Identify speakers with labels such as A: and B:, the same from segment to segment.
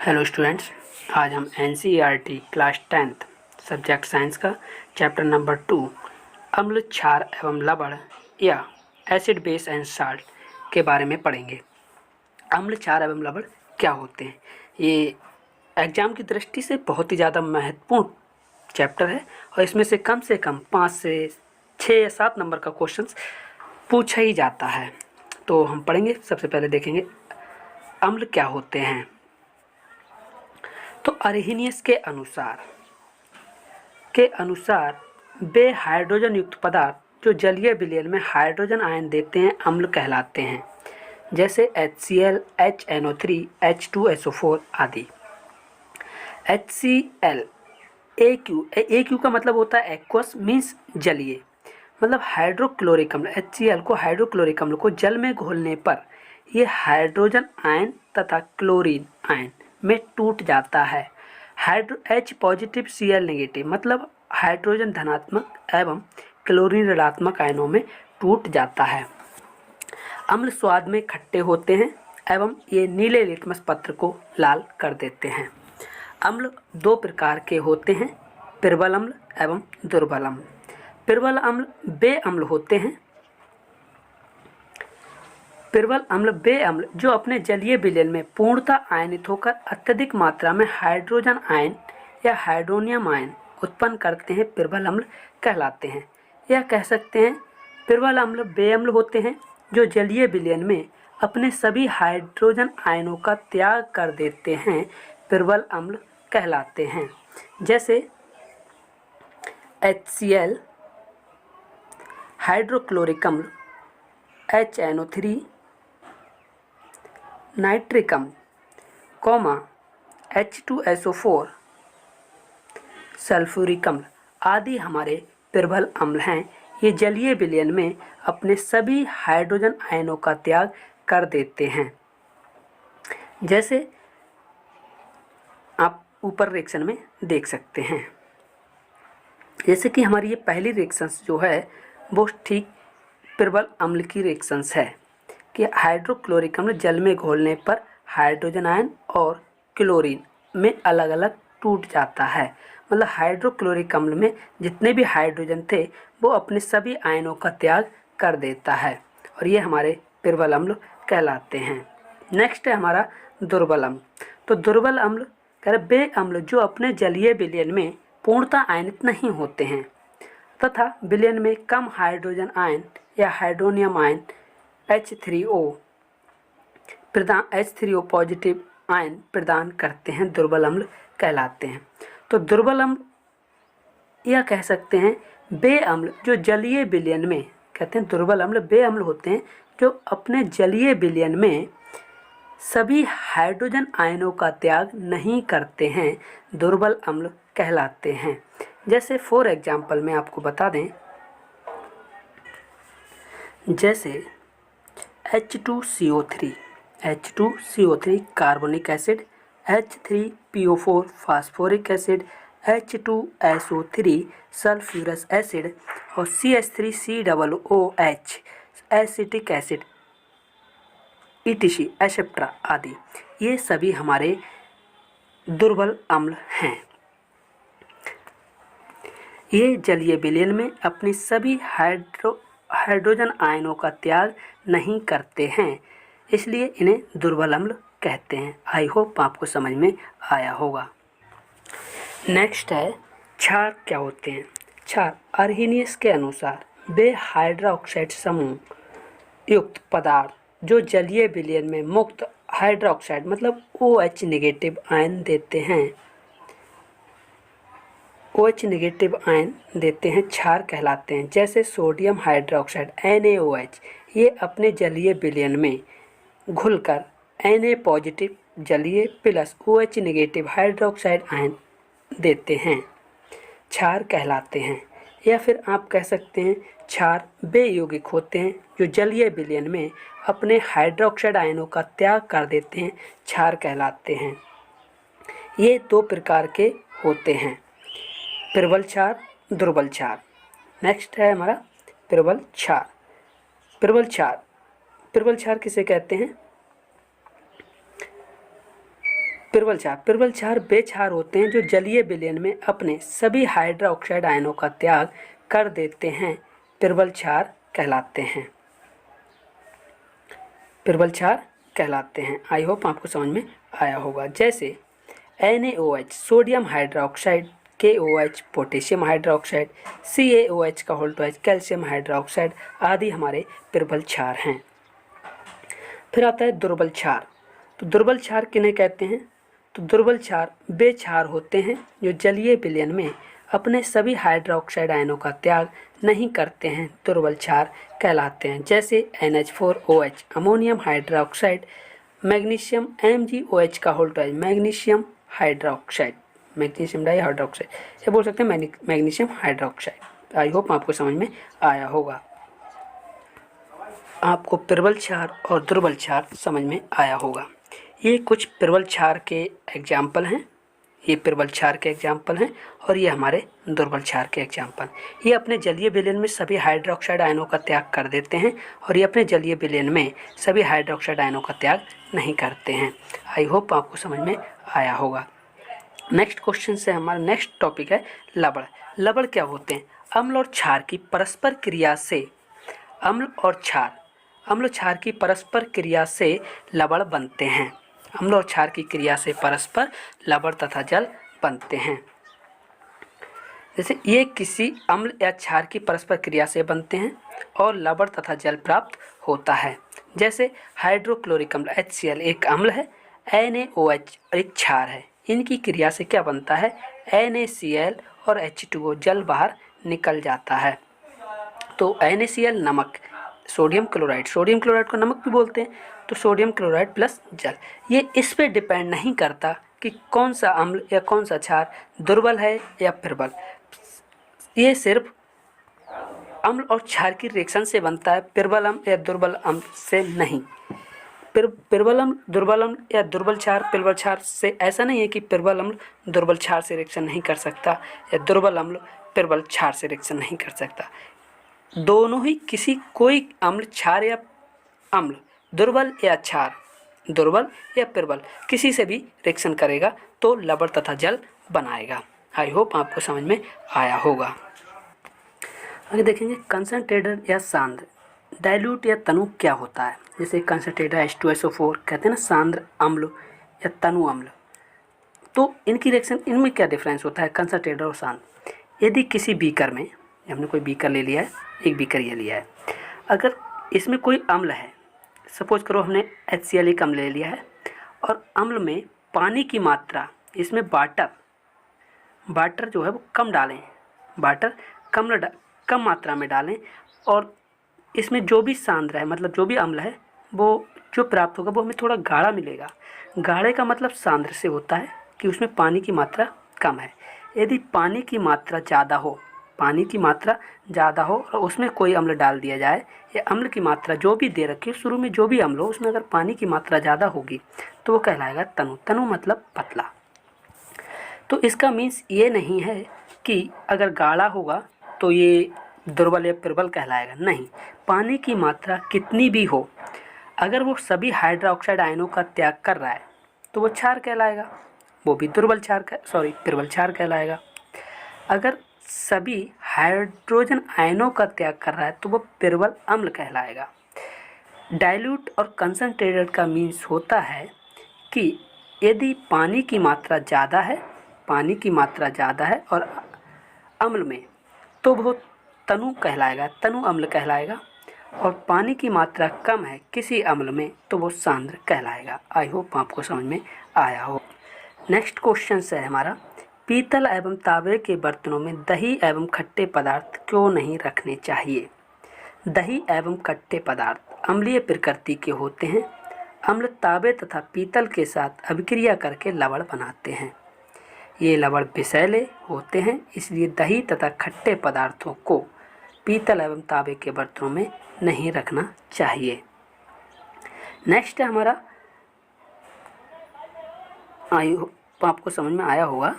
A: Hello students, आज हम NCERT class 10th subject science का चैप्टर नंबर 2 अम्ल, क्षार एवं लवण या एसिड, बेस एंड साल्ट के बारे में पढ़ेंगे। अम्ल, क्षार एवं लवण क्या होते हैं? ये एग्ज़ाम की दृष्टि से बहुत ही ज़्यादा महत्वपूर्ण चैप्टर है और इसमें से कम 5 से 6 या 7 नंबर का क्वेश्चन पूछा ही जाता है। तो हम पढ़ेंगे। सबसे पहले देखेंगे अम्ल क्या होते हैं। तो अरहिनियस के अनुसार वे हाइड्रोजन युक्त पदार्थ जो जलीय विलयन में हाइड्रोजन आयन देते हैं अम्ल कहलाते हैं, जैसे HCl, HNO3, H2SO4 आदि। HCl AQ का मतलब होता है एक्वस, मीन्स जलीय, मतलब हाइड्रोक्लोरिक अम्ल। HCl को हाइड्रोक्लोरिक अम्ल को जल में घोलने पर ये हाइड्रोजन आयन तथा क्लोरीन आयन में टूट जाता है। H पॉजिटिव Cl नेगेटिव मतलब हाइड्रोजन धनात्मक एवं क्लोरीन ऋणात्मक आयनों में टूट जाता है। अम्ल स्वाद में खट्टे होते हैं एवं ये नीले लिटमस पत्र को लाल कर देते हैं। अम्ल दो प्रकार के होते हैं, प्रबल अम्ल एवं दुर्बल अम्ल। प्रबल अम्ल वे अम्ल होते हैं प्रबल अम्ल वे अम्ल जो अपने जलीय विलयन में पूर्णतः आयनित होकर अत्यधिक मात्रा में हाइड्रोजन आयन या हाइड्रोनियम आयन उत्पन्न करते हैं, प्रबल अम्ल कहलाते हैं। यह कह सकते हैं प्रबल अम्ल वे अम्ल होते हैं जो जलीय विलयन में अपने सभी हाइड्रोजन आयनों का त्याग कर देते हैं, प्रबल अम्ल कहलाते हैं। जैसे HCl हाइड्रोक्लोरिक अम्ल, HNO3 नाइट्रिक अम्ल, H2SO4 सल्फ्यूरिक अम्ल आदि हमारे प्रबल अम्ल हैं। ये जलीय विलयन में अपने सभी हाइड्रोजन आयनों का त्याग कर देते हैं। जैसे आप ऊपर रिएक्शन में देख सकते हैं, जैसे कि हमारी ये पहली रिएक्शंस जो है वो ठीक प्रबल अम्ल की रिएक्शंस है कि हाइड्रोक्लोरिक अम्ल जल में घोलने पर हाइड्रोजन आयन और क्लोरीन में अलग अलग टूट जाता है। मतलब हाइड्रोक्लोरिक अम्ल में जितने भी हाइड्रोजन थे वो अपने सभी आयनों का त्याग कर देता है और ये हमारे प्रबल अम्ल कहलाते हैं। नेक्स्ट है हमारा दुर्बल अम्ल। तो दुर्बल अम्ल कह रहे वे अम्ल जो अपने जलीय विलयन में पूर्णतः आयनित नहीं होते हैं तथा विलयन में कम हाइड्रोजन आयन या hydronium ion H3O positive ion प्रदान करते हैं, दुर्बल अम्ल कहलाते हैं। तो दुर्बल अम्ल यह कह सकते हैं वे अम्ल जो जलीय विलयन में, कहते हैं दुर्बल अम्ल वे अम्ल होते हैं जो अपने जलीय विलयन में सभी हाइड्रोजन आयनों का त्याग नहीं करते हैं, दुर्बल अम्ल कहलाते हैं। जैसे फॉर एग्जाम्पल में आपको बता दें, जैसे H2CO3 carbonic acid, H3PO4 phosphoric acid, H2SO3 sulphurous acid और CH3COOH एसिटिक एसिड ETC एसेप्ट्रा आदि, ये सभी हमारे दुर्बल अम्ल हैं। ये जलीय विलयन में अपनी सभी हाइड्रोजन आयनों का त्याग नहीं करते हैं, इसलिए इन्हें दुर्बल अम्ल कहते हैं। आई होप आपको समझ में आया होगा। नेक्स्ट है क्षार क्या होते हैं। क्षार अरहिनियस के अनुसार वे हाइड्रोक्साइड समूह युक्त पदार्थ जो जलीय विलयन में मुक्त हाइड्रोक्साइड मतलब OH नेगेटिव आयन देते हैं, OH नेगेटिव आयन देते हैं, क्षार कहलाते हैं। जैसे सोडियम हाइड्रोक्साइड NaOH, ये अपने जलीय विलयन में घुलकर Na पॉजिटिव जलीय plus OH negative hydroxide ion देते हैं, क्षार कहलाते हैं। या फिर आप कह सकते हैं क्षार वे यौगिक होते हैं जो जलीय विलयन में अपने हाइड्रोक्साइड आयनों का त्याग कर देते हैं, क्षार कहलाते हैं। ये दो प्रकार के होते हैं, प्रबल क्षार, दुर्बल क्षार। नेक्स्ट है हमारा प्रबल क्षार। प्रबल क्षार किसे कहते हैं? पिरवल क्षार वे क्षार होते हैं जो जलीय विलयन में अपने सभी हाइड्रोक्साइड आयनों का त्याग कर देते हैं, पिरवल क्षार कहलाते हैं। पिरवल क्षार कहलाते हैं। आई होप आपको समझ में आया होगा। जैसे NaOH sodium hydroxide, KOH potassium hydroxide, CaOH का होल टॉइज कैल्शियम हाइड्रोक्साइड आदि हमारे पिरवल क्षार हैं। फिर आता है दुर्बल क्षार। तो दुर्बल क्षार किन्हें कहते हैं? तो दुर्बल क्षार वे क्षार होते हैं जो जलीय विलयन में अपने सभी हाइड्रोक्साइड आयनों का त्याग नहीं करते हैं, दुर्बल क्षार कहलाते हैं। जैसे NH4OH ammonium hydroxide, magnesium MgOH का होल टॉइज मैग्नीशियम हाइड्रोक्साइड, मैग्नीशियम डाइहाइड्रोक्साइड, ये बोल सकते हैं मैग्नीशियम हाइड्रोक्साइड। आई होप आपको समझ में आया होगा। आपको पिरवल क्षार और दुर्बल क्षार समझ में आया होगा। ये कुछ पिरवल क्षार के एग्जाम्पल हैं, ये पिरवल क्षार के एग्जाम्पल हैं और ये हमारे दुर्बल क्षार के एग्जाम्पल। ये अपने जलीय विलयन में सभी हाइड्रोक्साइड आयनों का त्याग कर देते हैं और ये अपने जलीय विलयन में सभी हाइड्रोक्साइड आयनों का त्याग नहीं करते हैं। आई होप आपको समझ में आया होगा। नेक्स्ट क्वेश्चन से हमारा नेक्स्ट टॉपिक है लवण। लवण क्या होते हैं? अम्ल और क्षार की परस्पर क्रिया से अम्ल क्षार की परस्पर क्रिया से लवण बनते हैं। अम्ल और क्षार की क्रिया से परस्पर लवण तथा जल बनते हैं। जैसे ये किसी अम्ल या क्षार की परस्पर क्रिया से बनते हैं और लवण तथा जल प्राप्त होता है। जैसे हाइड्रोक्लोरिक अम्ल HCl एक अम्ल है, NaOH एक क्षार है। इनकी क्रिया से क्या बनता है? NaCl और H2O जल बाहर निकल जाता है। तो NaCl नमक, सोडियम क्लोराइड को नमक भी बोलते हैं, तो सोडियम क्लोराइड प्लस जल। ये इस पे डिपेंड नहीं करता कि कौन सा अम्ल या कौन सा क्षार दुर्बल है या प्रबल। ये सिर्फ अम्ल और क्षार की रिएक्शन से बनता है, प्रबल अम्ल या दुर्बल अम्ल से नहीं। प्रबल अम्ल, दुर्बल अम्ल या दुर्बल क्षार प्रबल क्षार से ऐसा नहीं है कि प्रबल अम्ल दुर्बल क्षार से रिएक्शन नहीं कर सकता या दुर्बल अम्ल प्रबल क्षार से रिएक्शन नहीं कर सकता। दोनों ही कोई अम्ल क्षार या अम्ल दुर्बल या क्षार दुर्बल या प्रबल किसी से भी रिएक्शन करेगा तो लवण तथा जल बनाएगा। आई होप आपको समझ में आया होगा। आगे देखेंगे कंसंट्रेटेड या सांद्र, डाइल्यूट या तनु क्या होता है। जैसे कंसंट्रेटेड H2SO4 कहते हैं ना सांद्र अम्ल या तनु अम्ल। तो इनकी रिएक्शन, इनमें क्या डिफरेंस होता है कंसंट्रेटेड और सांद्र। यदि किसी बीकर में, हमने कोई बीकर ले लिया है, एक बीकर ये लिया है, अगर इसमें कोई अम्ल है, सपोज करो हमने HCl एक अम्ल ले लिया है और अम्ल में पानी की मात्रा, इसमें वाटर जो है वो कम डालें, वाटर कम मात्रा में डालें और इसमें जो भी सांद्र है, मतलब जो भी अम्ल है, वो जो प्राप्त होगा वो हमें थोड़ा गाढ़ा मिलेगा। गाढ़े का मतलब सांद्र से होता है कि उसमें पानी की मात्रा कम है। यदि पानी की मात्रा ज़्यादा हो और उसमें कोई अम्ल डाल दिया जाए, या अम्ल की मात्रा जो भी दे रखी है शुरू में, जो भी अम्ल हो उसमें अगर पानी की मात्रा ज़्यादा होगी तो वो कहलाएगा तनु। तनु मतलब पतला। तो इसका मीन्स ये नहीं है कि अगर गाढ़ा होगा तो ये दुर्बल या प्रबल कहलाएगा, नहीं। पानी की मात्रा कितनी भी हो, अगर वो सभी हाइड्रोक्साइड आयनों का त्याग कर रहा है तो वो क्षार कहलाएगा, वो भी प्रबल क्षार कहलाएगा। अगर सभी हाइड्रोजन आयनों का त्याग कर रहा है तो वो प्रबल अम्ल कहलाएगा। डाइल्यूट और कंसंट्रेटेड का मीन्स होता है कि यदि पानी की मात्रा ज़्यादा है और अम्ल में, तो वो तनु कहलाएगा, तनु अम्ल कहलाएगा। और पानी की मात्रा कम है किसी अम्ल में तो वो सांद्र कहलाएगा। आई होप आपको समझ में आया हो। नेक्स्ट क्वेश्चन है हमारा, पीतल एवं तांबे के बर्तनों में दही एवं खट्टे पदार्थ क्यों नहीं रखने चाहिए। दही एवं खट्टे पदार्थ अम्लीय प्रकृति के होते हैं। अम्ल तांबे तथा पीतल के साथ अभिक्रिया करके लवण बनाते हैं। ये लवण विषैले होते हैं, इसलिए दही तथा खट्टे पदार्थों को पीतल एवं तांबे के बर्तनों में नहीं रखना चाहिए। नेक्स्ट है हमारा, आपको समझ में आया होगा,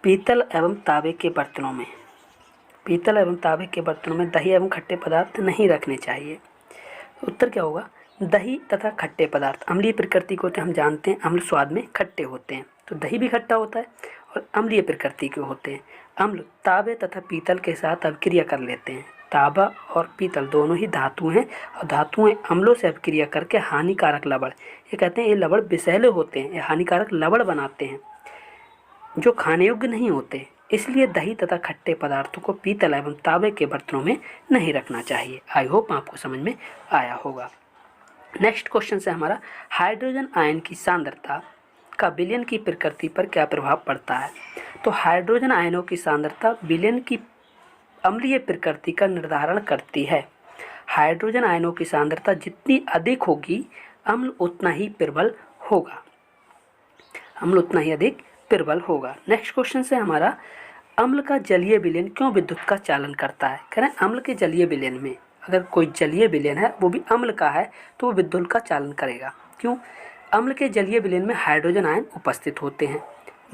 A: पीतल एवं तांबे के बर्तनों में दही एवं खट्टे पदार्थ नहीं रखने चाहिए। उत्तर क्या होगा, दही तथा खट्टे पदार्थ अम्लीय प्रकृति के होते हैं। हम जानते हैं अम्ल स्वाद में खट्टे होते हैं, तो दही भी खट्टा होता है और अम्लीय प्रकृति के होते हैं। अम्ल तांबे तथा पीतल के साथ अभिक्रिया कर लेते हैं। तांबा और पीतल दोनों ही धातु हैं और धातुएं अम्लों से अभिक्रिया करके हानिकारक लवण, ये कहते हैं ये लवण विषैले होते हैं, ये हानिकारक लवण बनाते हैं जो खाने योग्य नहीं होते। इसलिए दही तथा खट्टे पदार्थों को पीतल एवं तांबे के बर्तनों में नहीं रखना चाहिए। आई होप आपको समझ में आया होगा। नेक्स्ट क्वेश्चन से हमारा, हाइड्रोजन आयन की सांद्रता का विलयन की प्रकृति पर क्या प्रभाव पड़ता है। तो हाइड्रोजन आयनों की सांद्रता विलयन की अम्लीय प्रकृति का निर्धारण करती है। हाइड्रोजन आयनों की सांद्रता जितनी अधिक होगी अम्ल उतना ही प्रबल होगा, अम्ल उतना ही अधिक प्रबल होगा। नेक्स्ट क्वेश्चन से हमारा, अम्ल का जलीय विलयन क्यों विद्युत का चालन करता है। कह रहे हैं अम्ल के जलीय विलयन में अगर कोई जलीय विलयन है वो भी अम्ल का है तो वो विद्युत का चालन करेगा। क्यों? अम्ल के जलीय विलयन में हाइड्रोजन आयन उपस्थित होते हैं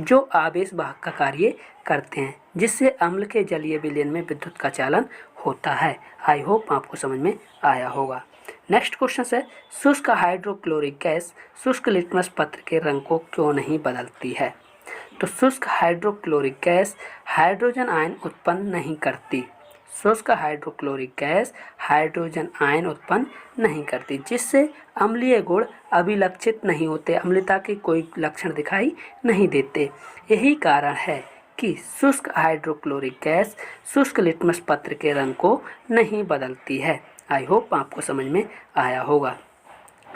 A: जो आवेश वाहक का कार्य करते हैं, जिससे अम्ल के जलीय विलयन में विद्युत का चालन होता है। आई होप आपको समझ में आया होगा। नेक्स्ट क्वेश्चन है, शुष्क हाइड्रोक्लोरिक गैस शुष्क लिटमस पत्र के रंग को क्यों नहीं बदलती है। तो शुष्क हाइड्रोक्लोरिक गैस हाइड्रोजन आयन उत्पन्न नहीं करती। शुष्क हाइड्रोक्लोरिक गैस हाइड्रोजन आयन उत्पन्न नहीं करती, जिससे अम्लीय गुण अभिलक्षित नहीं होते, अम्लता के कोई लक्षण दिखाई नहीं देते। यही कारण है कि शुष्क हाइड्रोक्लोरिक गैस शुष्क लिटमस पत्र के रंग को नहीं बदलती है। आई होप आपको समझ में आया होगा।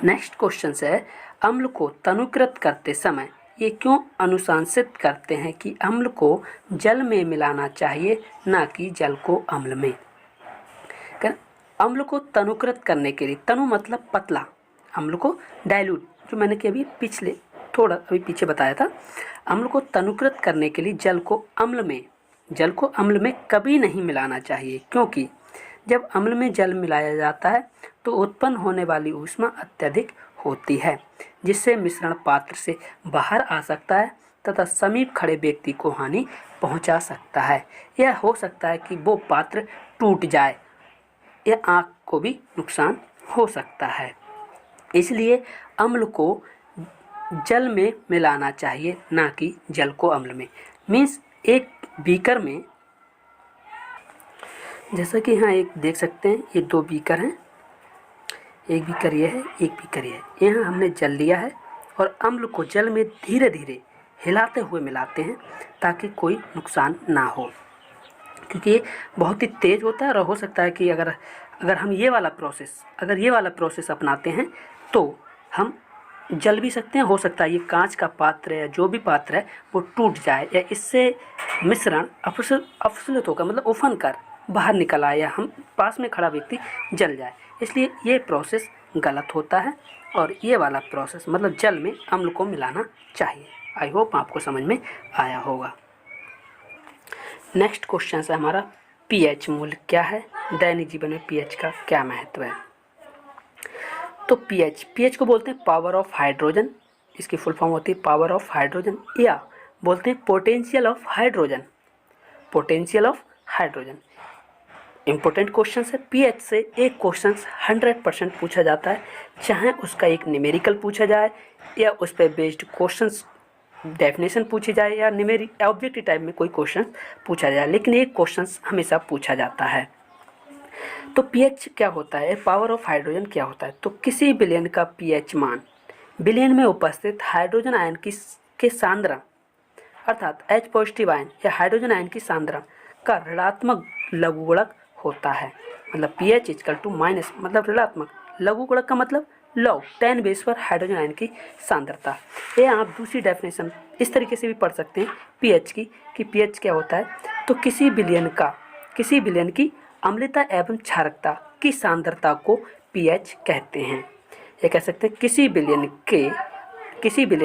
A: नेक्स्ट क्वेश्चन है, अम्ल को तनुकृत करते समय ये क्यों अनुशंसित करते हैं कि अम्ल को जल में मिलाना चाहिए, ना कि जल को अम्ल में। अम्ल को तनुकृत करने के लिए, तनु मतलब पतला, अम्ल को डाइल्यूट, जो मैंने कि अभी पीछे बताया था, अम्ल को तनुकृत करने के लिए जल को अम्ल में कभी नहीं मिलाना चाहिए, क्योंकि जब अम्ल में जल मिलाया जाता है तो उत्पन्न होने वाली ऊष्मा अत्यधिक होती है, जिससे मिश्रण पात्र से बाहर आ सकता है तथा समीप खड़े व्यक्ति को हानि पहुंचा सकता है। यह हो सकता है कि वो पात्र टूट जाए या आँख को भी नुकसान हो सकता है। इसलिए अम्ल को जल में मिलाना चाहिए, ना कि जल को अम्ल में। मीन्स एक बीकर में, जैसा कि यहाँ एक देख सकते हैं, ये दो बीकर हैं, एक बीकर ये है, एक बीकर ये है। यहाँ हमने जल लिया है और अम्ल को जल में धीरे धीरे हिलाते हुए मिलाते हैं ताकि कोई नुकसान ना हो, क्योंकि ये बहुत ही तेज़ होता है और हो सकता है कि अगर हम ये वाला प्रोसेस अपनाते हैं तो हम जल भी सकते हैं। हो सकता है ये कांच का पात्र या जो भी पात्र है वो टूट जाए या इससे मिश्रण अपसलित होकर, मतलब उफन कर बाहर निकल आए, या हम पास में खड़ा व्यक्ति जल जाए। इसलिए ये प्रोसेस गलत होता है और ये वाला प्रोसेस मतलब जल में अम्ल को मिलाना चाहिए। आई होप आपको समझ में आया होगा। नेक्स्ट क्वेश्चन है हमारा, पीएच मूल्य क्या है, दैनिक जीवन में पीएच का क्या महत्व है। तो पीएच को बोलते हैं पावर ऑफ हाइड्रोजन, इसकी फुल फॉर्म होती है पावर ऑफ हाइड्रोजन, या बोलते हैं potential of hydrogen. Important question है। पीएच से एक क्वेश्चन 100% पूछा जाता है, चाहे उसका एक न्यूमेरिकल पूछा जाए या उस पर बेस्ड क्वेश्चंस डेफिनेशन पूछी जाए या न्यूमेरिक ऑब्जेक्टिव टाइप में कोई क्वेश्चन पूछा जाए, लेकिन एक क्वेश्चन हमेशा पूछा जाता है। तो पीएच क्या होता है, पावर ऑफ हाइड्रोजन क्या होता है। तो किसी विलयन का पीएच मान विलयन में उपस्थित हाइड्रोजन आयन के सांद्रण अर्थात H पॉजिटिव आयन या हाइड्रोजन आयन की सांद्रण का ऋणात्मक लघुगुणक होता है। मतलब pH इक्वल टू माइनस, मतलब ऋणात्मक, लघुगुणक का मतलब लॉग 10 बेस पर हाइड्रोजन आयन की सांद्रता। ये आप दूसरी डेफिनेशन इस तरीके से भी पढ़ सकते हैं पीएच की, कि पीएच क्या होता है। तो किसी विलयन की अम्लता एवं क्षारकता की सांद्रता को पीएच कहते हैं। ये कह सकते हैं किसी विलयन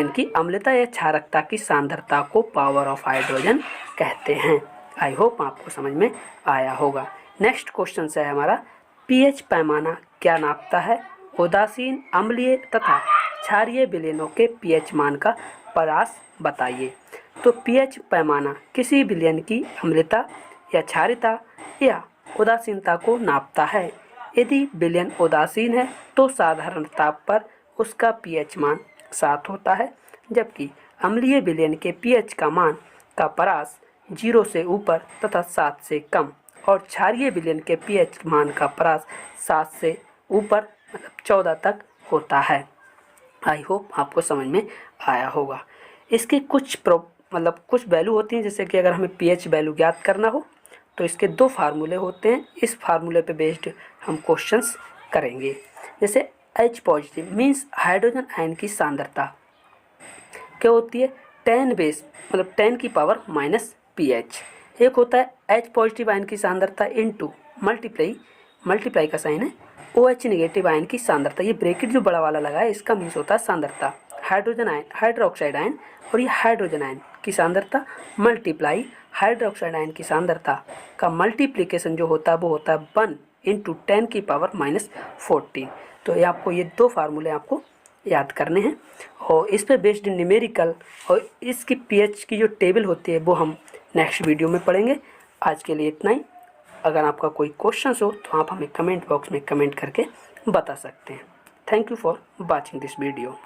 A: की अम्लता या क्षारकता की सांद्रता को पावर ऑफ हाइड्रोजन कहते हैं। आई होप आपको समझ में आया होगा। नेक्स्ट क्वेश्चन है हमारा, पीएच पैमाना क्या नापता है। उदासीन, अम्लीय तथा क्षारीय विलयनों के पीएच मान का परास बताइए। तो पीएच पैमाना किसी विलयन की अम्लता या क्षारीयता या उदासीनता को नापता है। यदि विलयन उदासीन है तो साधारण ताप पर उसका pH मान 7 होता है, जबकि अम्लीय विलयन के pH का मान का परास 0 से ऊपर तथा 7 से कम और क्षारीय विलयन के pH मान का परास 7 से ऊपर मतलब 14 तक होता है। आई होप आपको समझ में आया होगा। इसके कुछ कुछ वैल्यू होती हैं, जैसे कि अगर हमें pH वैल्यू ज्ञात करना हो तो इसके 2 फार्मूले होते हैं। इस फार्मूले पे बेस्ड हम क्वेश्चंस करेंगे। जैसे H positive means hydrogen ion की सांद्रता क्या होती है, 10 बेस 10 की पावर माइनस pH। एक होता है H पॉजिटिव आयन की सांद्रता इनटू मल्टीप्लाई का साइन है OH नेगेटिव आयन की सांद्रता। ये ब्रैकेट जो बड़ा वाला लगा है इसका मीन्स होता है सांद्रता। हाइड्रोजन आयन हाइड्रोक्साइड आयन और ये हाइड्रोजन आयन की सांद्रता मल्टीप्लाई हाइड्रोक्साइड आयन की सांद्रता का मल्टीप्लिकेशन जो होता है वो होता है 1 इंटू 10 की पावर माइनस 14। तो ये आपको ये 2 फार्मूले आपको याद करने हैं और इस पर बेस्ड न्यूमेरिकल और इसकी pH की जो टेबल होती है वो हम नेक्स्ट वीडियो में पढ़ेंगे। आज के लिए इतना ही। अगर आपका कोई क्वेश्चन हो तो आप हमें कमेंट बॉक्स में कमेंट करके बता सकते हैं। Thank you for watching this video.